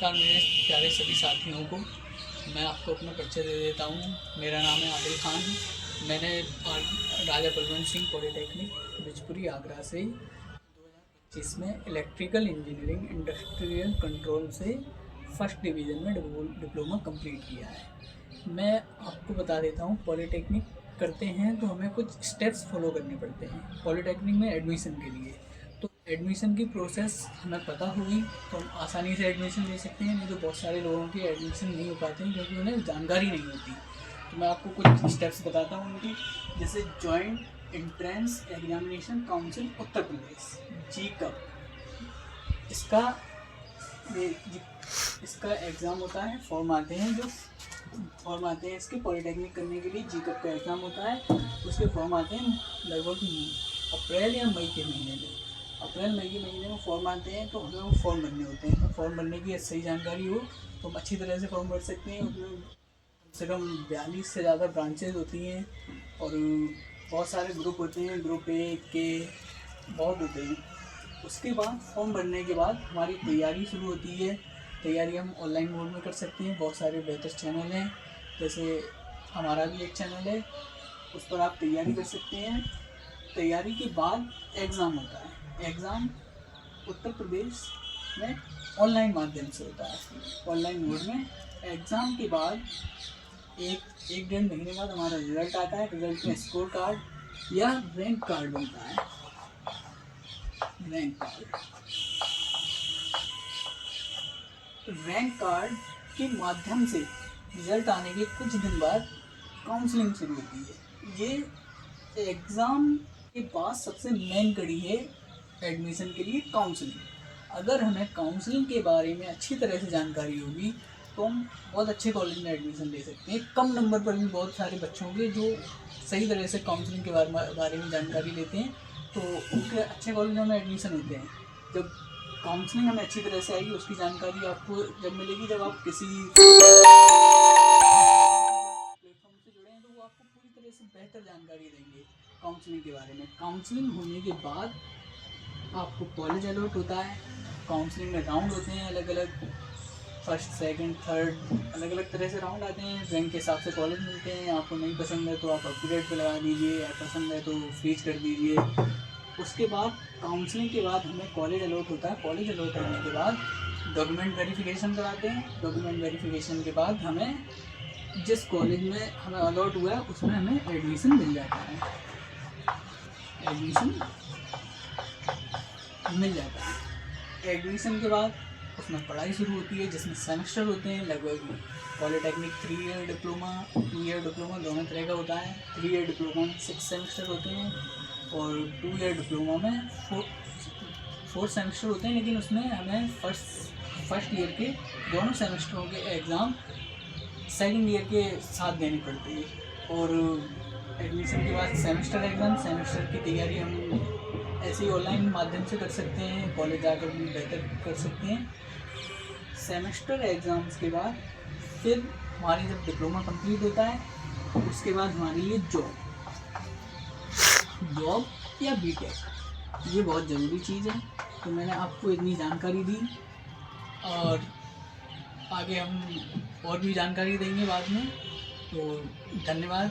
नमस्कार मेरे प्यारे सभी साथियों को। मैं आपको अपना परिचय दे देता हूँ। मेरा नाम है आदिल खान। मैंने राजा बलवंत सिंह पॉलिटेक्निक बिजपुरी आगरा से 2025 में इलेक्ट्रिकल इंजीनियरिंग इंडस्ट्रियल कंट्रोल से फर्स्ट डिवीज़न में डिप्लोमा कंप्लीट किया है। मैं आपको बता देता हूँ, पॉलिटेक्निक करते हैं तो हमें कुछ स्टेप्स फॉलो करने पड़ते हैं पॉलिटेक्निक में एडमिशन के लिए। तो एडमिशन की प्रोसेस हमें पता होगी तो हम आसानी से एडमिशन ले सकते हैं, नहीं तो बहुत सारे लोगों की एडमिशन नहीं हो पाते हैं क्योंकि उन्हें जानकारी नहीं होती। तो मैं आपको कुछ स्टेप्स बताता हूँ उनकी, जैसे joint entrance examination council Uttar Pradesh जीकप, इसका एग्ज़ाम होता है। फॉर्म आते हैं इसके पॉलिटेक्निक करने के लिए जीकप का एग्ज़ाम होता है। उसके फॉर्म आते हैं लगभग अप्रैल या मई के महीने में। अप्रैल मई के महीने में फॉर्म आते हैं तो हमें वो फॉर्म भरने होते हैं। तो फॉर्म भरने की सही जानकारी हो तो हम अच्छी तरह से फॉर्म भर सकते हैं। उसमें कम से कम 42 से ज़्यादा ब्रांचेज होती हैं और बहुत सारे ग्रुप होते हैं, ग्रुप ए के बहुत होते हैं। उसके बाद फॉर्म भरने के बाद हमारी तैयारी शुरू होती है। तैयारी हम ऑनलाइन मोड में कर सकते हैं। बहुत सारे बेहतर चैनल हैं, जैसे हमारा भी एक चैनल है, उस पर आप तैयारी कर सकते हैं। तैयारी के बाद एग्ज़ाम होता है। एग्ज़ाम उत्तर प्रदेश में ऑनलाइन माध्यम से होता है, ऑनलाइन मोड में। एग्ज़ाम के बाद एक डेढ़ महीने बाद हमारा रिज़ल्ट आता है। रिज़ल्ट में स्कोर कार्ड या रैंक कार्ड बनता है। रैंक कार्ड के माध्यम से रिज़ल्ट आने के कुछ दिन बाद काउंसलिंग शुरू होती है। ये एग्ज़ाम के बाद सबसे मेन कड़ी है एडमिशन के लिए काउंसलिंग। अगर हमें काउंसलिंग के बारे में अच्छी तरह से जानकारी होगी तो हम बहुत अच्छे कॉलेज में एडमिशन ले सकते हैं। कम नंबर पर भी बहुत सारे बच्चे होंगे जो सही तरह से काउंसलिंग के बारे में जानकारी लेते हैं तो उनके अच्छे कॉलेजों में एडमिशन होते हैं। जब काउंसलिंग हमें अच्छी तरह से आएगी, उसकी जानकारी आपको जब मिलेगी, जब आप किसी प्लेटफॉर्म से जुड़े हैं तो वो आपको पूरी तरह से बेहतर जानकारी देंगे काउंसलिंग के बारे में। काउंसलिंग होने के बाद आपको कॉलेज अलॉट होता है। काउंसलिंग में राउंड होते हैं अलग अलग, फर्स्ट सेकंड थर्ड अलग अलग तरह से राउंड आते हैं। रैंक के हिसाब से कॉलेज मिलते हैं। आपको नहीं पसंद है तो आप अपग्रेड पे लगा दीजिए, या पसंद है तो फ्रीज कर दीजिए। उसके बाद काउंसलिंग के बाद हमें कॉलेज अलॉट होता है। कॉलेज अलॉट होने के बाद डॉक्यूमेंट वेरिफिकेशन कराते हैं। डॉक्यूमेंट वेरिफिकेशन के बाद हमें जिस कॉलेज में हमें अलॉट हुआ है उसमें हमें एडमिशन मिल जाता है। एडमिशन के बाद उसमें पढ़ाई शुरू होती है, जिसमें सेमेस्टर होते हैं। लगभग polytechnic 3 year diploma 2 year diploma दोनों तरह का होता है। 3 ईयर डिप्लोमा में 6 सेमेस्टर होते हैं और 2 ईयर डिप्लोमा में 4 सेमेस्टर होते हैं। लेकिन उसमें हमें फर्स्ट ईयर के दोनों सेमेस्टरों के एग्ज़ाम सेकंड ईयर के साथ देनी पड़ती है। और एडमिशन के बाद सेमेस्टर की तैयारी हम ऐसे ही ऑनलाइन माध्यम से कर सकते हैं, कॉलेज जाकर भी बेहतर कर सकते हैं। सेमेस्टर एग्ज़ाम्स के बाद फिर हमारी जब डिप्लोमा कंप्लीट होता है उसके बाद हमारे लिए जॉब या बीटेक, ये बहुत ज़रूरी चीज़ है। तो मैंने आपको इतनी जानकारी दी और आगे हम और भी जानकारी देंगे बाद में। तो धन्यवाद।